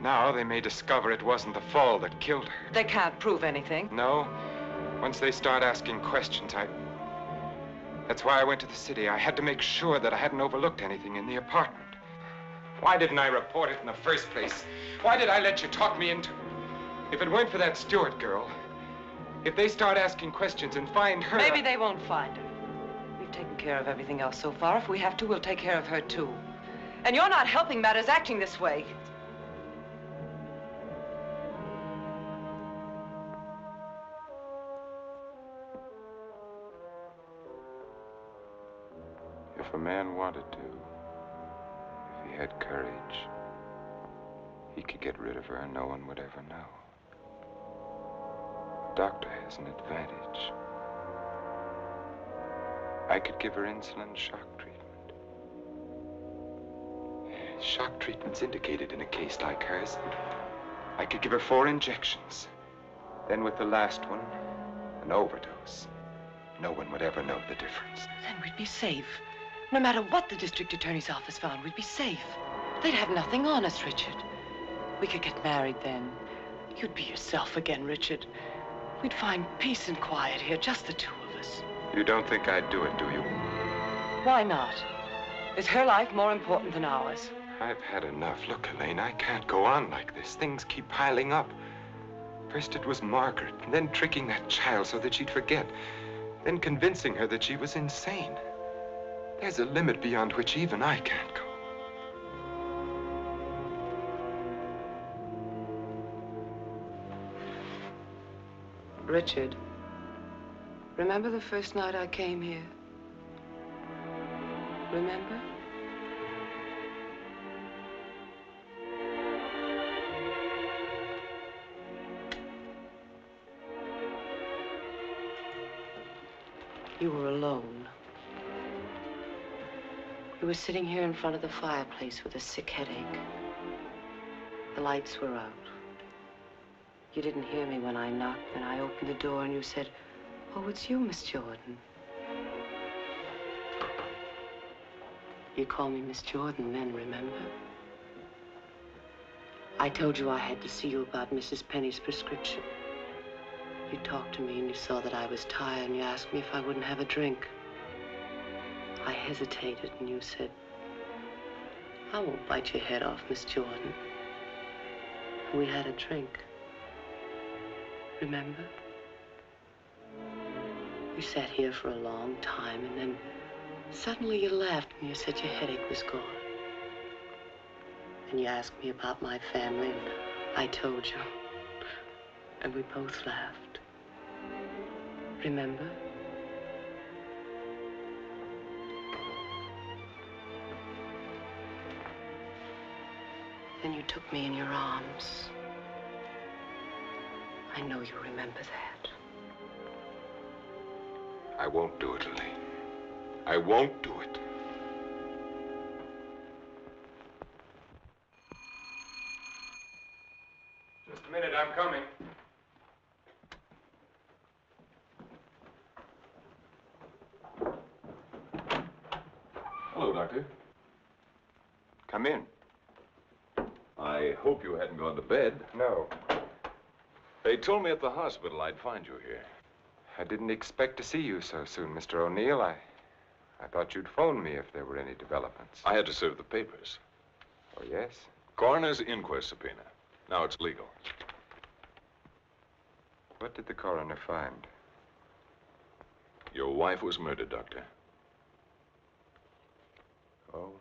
Now they may discover it wasn't the fall that killed her. They can't prove anything. No. Once they start asking questions, That's why I went to the city. I had to make sure that I hadn't overlooked anything in the apartment. Why didn't I report it in the first place? Why did I let you talk me into... If it weren't for that Stewart girl, if they start asking questions and find her... Maybe they won't find her. We've taken care of everything else so far. If we have to, we'll take care of her, too. And you're not helping matters acting this way. If a man wanted to, if he had courage, he could get rid of her and no one would ever know. The doctor has an advantage. I could give her insulin shock treatment. Shock treatment's indicated in a case like hers. I could give her 4 injections. Then with the last one, an overdose. No one would ever know the difference. Then we'd be safe. No matter what the district attorney's office found, we'd be safe. They'd have nothing on us, Richard. We could get married then. You'd be yourself again, Richard. We'd find peace and quiet here, just the 2 of us. You don't think I'd do it, do you? Why not? Is her life more important than ours? I've had enough. Look, Elaine, I can't go on like this. Things keep piling up. First it was Margaret, and then tricking that child so that she'd forget. Then convincing her that she was insane. There's a limit beyond which even I can't go. Richard, remember the first night I came here? Remember? You were alone. You were sitting here in front of the fireplace with a sick headache. The lights were out. You didn't hear me when I knocked, and I opened the door and you said, "Oh, it's you, Miss Jordan." You called me Miss Jordan then, remember? I told you I had to see you about Mrs. Penny's prescription. You talked to me and you saw that I was tired and you asked me if I wouldn't have a drink. I hesitated and you said, "I won't bite your head off, Miss Jordan." And we had a drink. Remember? You sat here for a long time and then suddenly you laughed and you said your headache was gone. And you asked me about my family and I told you. And we both laughed. Remember? Then you took me in your arms. I know you remember that. I won't do it, Lily. I won't do it. Just a minute, I'm coming. Hello, Doctor. Come in. I hope you hadn't gone to bed. No. They told me at the hospital I'd find you here. I didn't expect to see you so soon, Mr. O'Neill. I thought you'd phone me if there were any developments. I had to serve the papers. Oh, yes? Coroner's inquest subpoena. Now it's legal. What did the coroner find? Your wife was murdered, Doctor. Oh.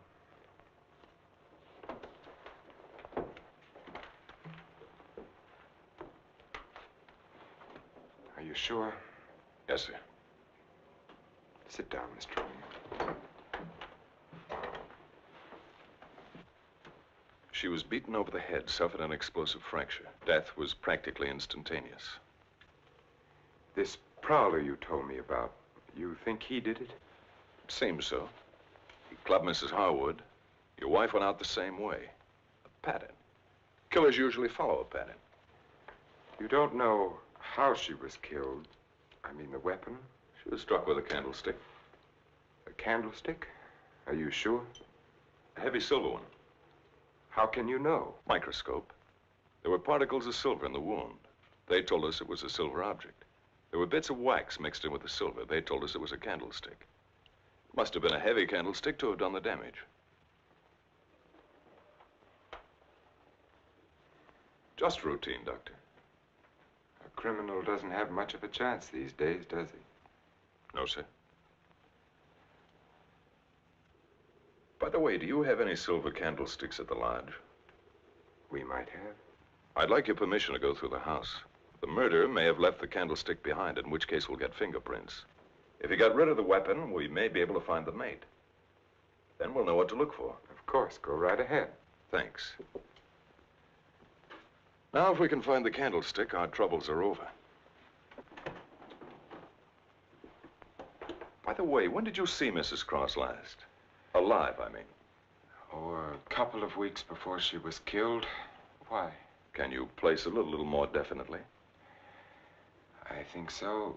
Are you sure? Yes, sir. Sit down, Mr. O'Neill. She was beaten over the head, suffered an explosive fracture. Death was practically instantaneous. This prowler you told me about, you think he did it? Seems so. He clubbed Mrs. Harwood. Your wife went out the same way. A pattern. Killers usually follow a pattern. You don't know how she was killed? I mean, the weapon? She was struck with a candlestick. A candlestick? Are you sure? A heavy silver one. How can you know? Microscope. There were particles of silver in the wound. They told us it was a silver object. There were bits of wax mixed in with the silver. They told us it was a candlestick. It must have been a heavy candlestick to have done the damage. Just routine, Doctor. A criminal doesn't have much of a chance these days, does he? No, sir. By the way, do you have any silver candlesticks at the lodge? We might have. I'd like your permission to go through the house. The murderer may have left the candlestick behind, in which case we'll get fingerprints. If he got rid of the weapon, we may be able to find the mate. Then we'll know what to look for. Of course, go right ahead. Thanks. Now, if we can find the candlestick, our troubles are over. By the way, when did you see Mrs. Cross last? Alive, I mean. Oh, a couple of weeks before she was killed. Why? Can you place it a little more definitely? I think so.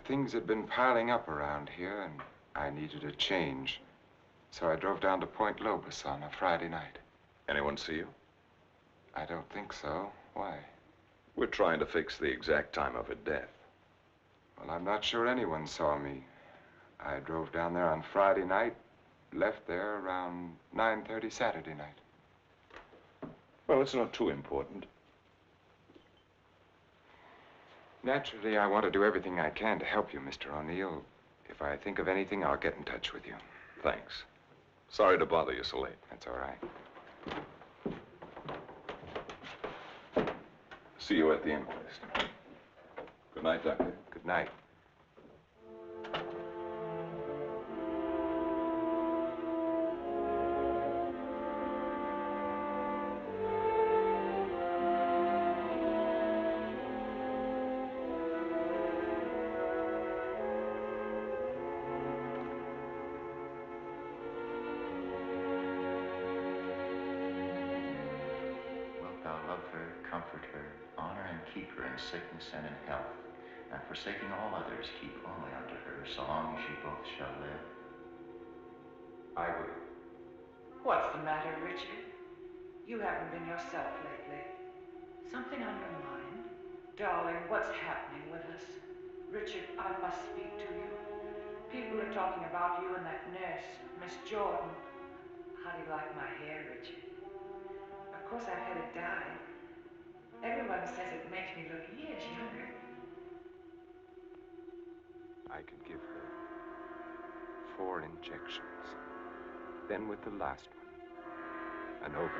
Things had been piling up around here, and I needed a change. So I drove down to Point Lobos on a Friday night. Anyone see you? I don't think so. Why? We're trying to fix the exact time of her death. Well, I'm not sure anyone saw me. I drove down there on Friday night, left there around 9:30 Saturday night. Well, it's not too important. Naturally, I want to do everything I can to help you, Mr. O'Neill. If I think of anything, I'll get in touch with you. Thanks. Sorry to bother you so late. That's all right. See you at the inquest. Good night, Doctor. Good night. Comfort her, honor and keep her in sickness and in health, and forsaking all others, keep only unto her, so long as ye both shall live. I will. What's the matter, Richard? You haven't been yourself lately. Something on your mind? Darling, what's happening with us? Richard, I must speak to you. People are talking about you and that nurse, Miss Jordan. How do you like my hair, Richard? Of course, I've had it dyed. Everyone says it makes me look years younger. I could give her 4 injections. Then with the last one, an overdose.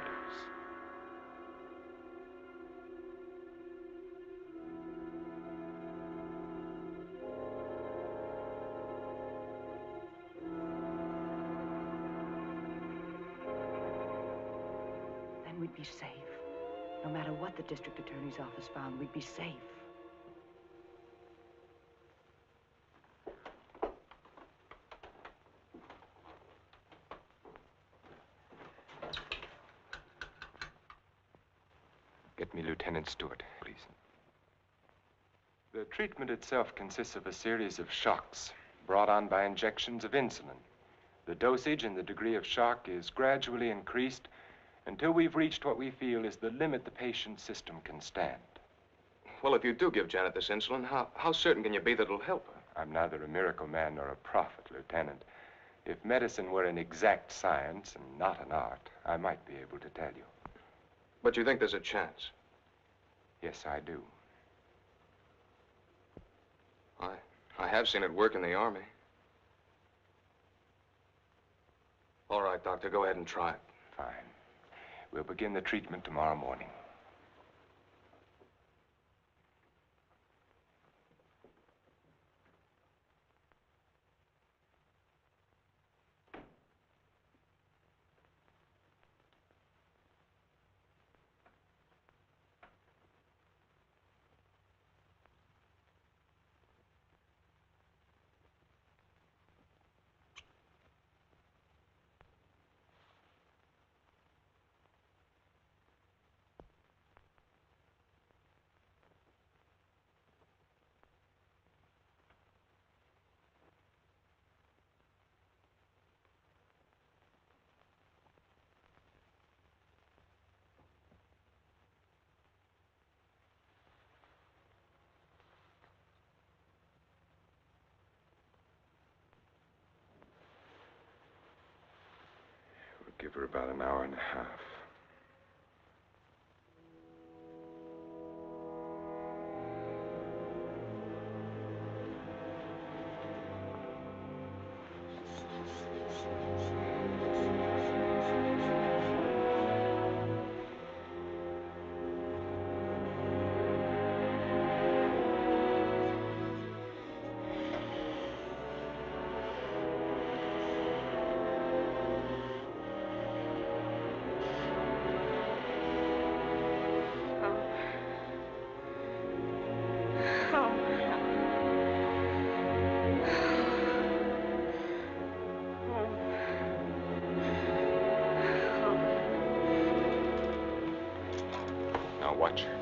Then we'd be safe. No matter what the district attorney's office found, we'd be safe. Get me Lieutenant Stewart, please. The treatment itself consists of a series of shocks brought on by injections of insulin. The dosage and the degree of shock is gradually increased until we've reached what we feel is the limit the patient's system can stand. Well, if you do give Janet this insulin, how certain can you be that it'll help her? I'm neither a miracle man nor a prophet, Lieutenant. If medicine were an exact science and not an art, I might be able to tell you. But you think there's a chance? Yes, I do. I have seen it work in the Army. All right, Doctor, go ahead and try it. Fine. We'll begin the treatment tomorrow morning. Give her about an hour and a half. Watch her.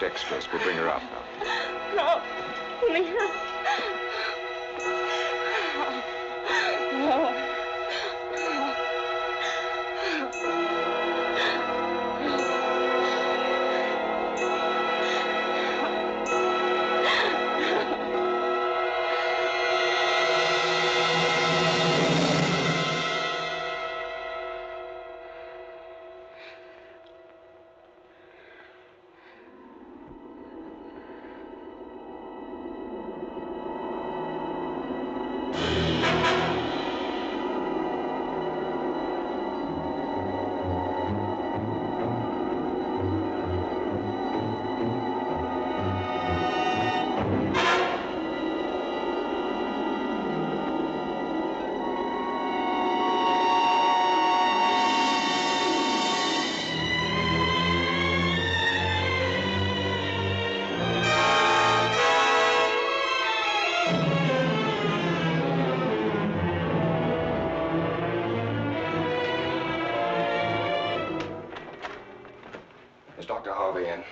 Dextrose will bring her out now. No, leave her.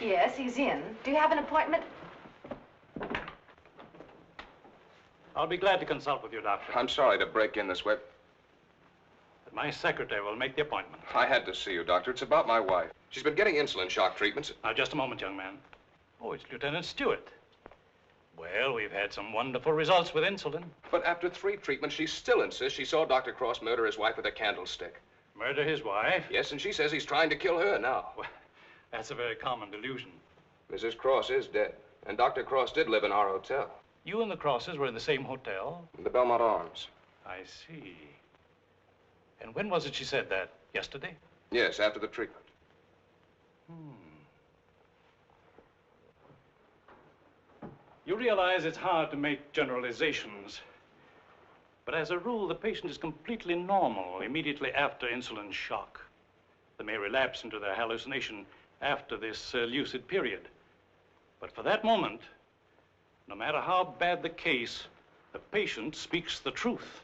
Yes, he's in. Do you have an appointment? I'll be glad to consult with you, Doctor. I'm sorry to break in this way. But my secretary will make the appointment. I had to see you, Doctor. It's about my wife. She's been getting insulin shock treatments. Now, just a moment, young man. Oh, it's Lieutenant Stewart. Well, we've had some wonderful results with insulin. But after 3 treatments, she still insists she saw Dr. Cross murder his wife with a candlestick. Murder his wife? Yes, and she says he's trying to kill her now. Well, that's a very common delusion. Mrs. Cross is dead, and Dr. Cross did live in our hotel. You and the Crosses were in the same hotel? The Belmont Arms. I see. And when was it she said that? Yesterday? Yes, after the treatment. You realize it's hard to make generalizations. But as a rule, the patient is completely normal immediately after insulin shock. They may relapse into their hallucination after this lucid period. But for that moment, no matter how bad the case, the patient speaks the truth.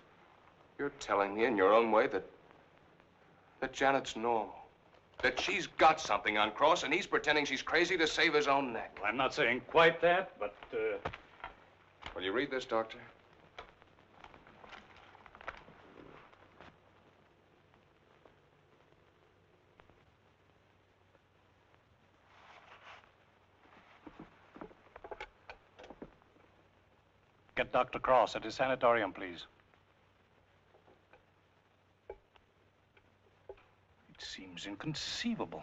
You're telling me in your own way that Janet's normal. That she's got something on Cross, and he's pretending she's crazy to save his own neck. I'm not saying quite that, but, Will you read this, Doctor? Get Dr. Cross at his sanitarium, please. It seems inconceivable.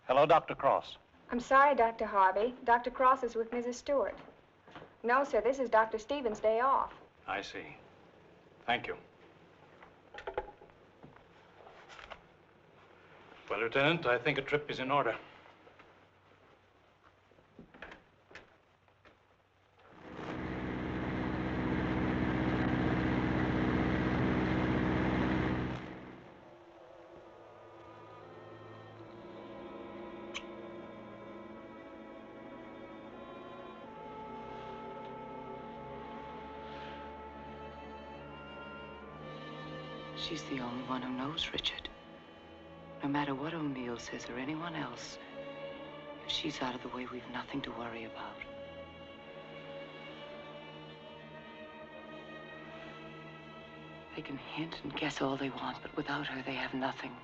Hello, Dr. Cross. I'm sorry, Dr. Harvey. Dr. Cross is with Mrs. Stewart. No, sir, this is Dr. Stevens' day off. I see. Thank you. Well, Lieutenant, I think a trip is in order. She's the only one who knows Richard. No matter what O'Neill says or anyone else, if she's out of the way, we've nothing to worry about. They can hint and guess all they want, but without her, they have nothing.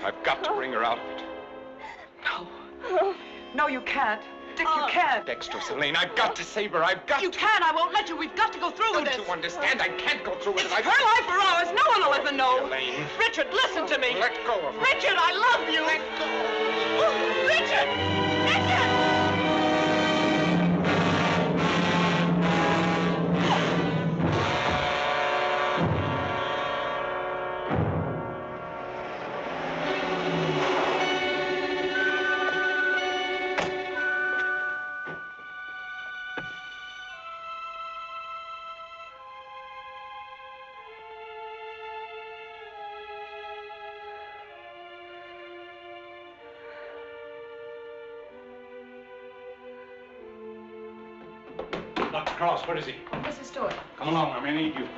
I've got to bring her out of it. No. No, you can't. Dick, you can't. Dexterous, Elaine, I've got to save her. I've got You can't. I won't let you. We've got to go through with this. Don't you understand? I can't go through with it. Her life or ours. No one will ever know. Elaine. Richard, listen to me. Let go of her. Richard, I love you. Let go. Richard! Richard! Dr. Cross, where is he? Mrs. Stewart. Come along, I may need you.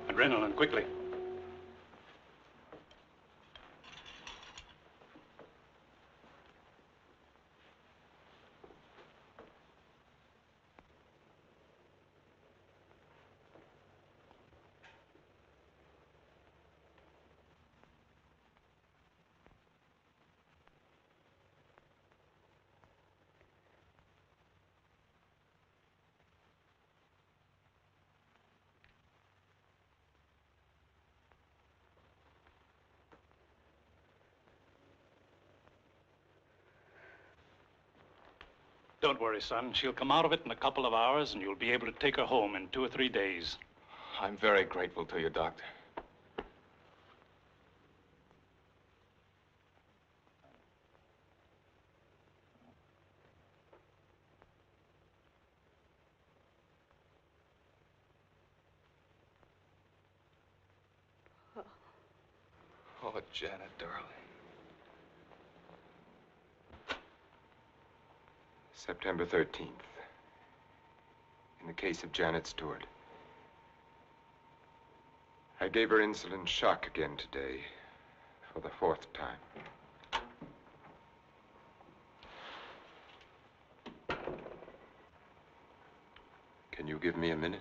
Adrenaline, quickly. Don't worry, son. She'll come out of it in a couple of hours, and you'll be able to take her home in 2 or 3 days. I'm very grateful to you, Doctor. Oh, Janet, darling. September 13th. In the case of Janet Stewart. I gave her insulin shock again today, for the 4th time. Can you give me a minute?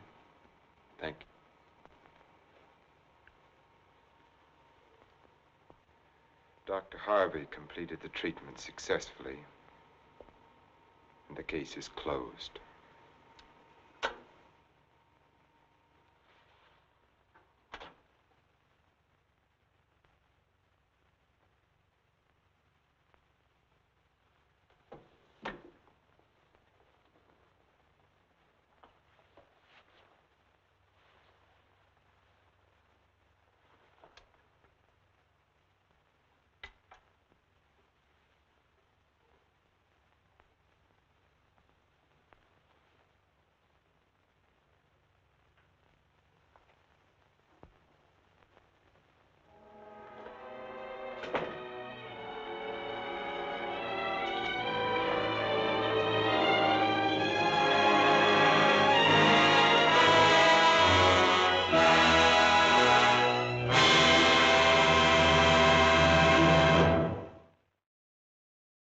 Thank you. Dr. Harvey completed the treatment successfully, and the case is closed.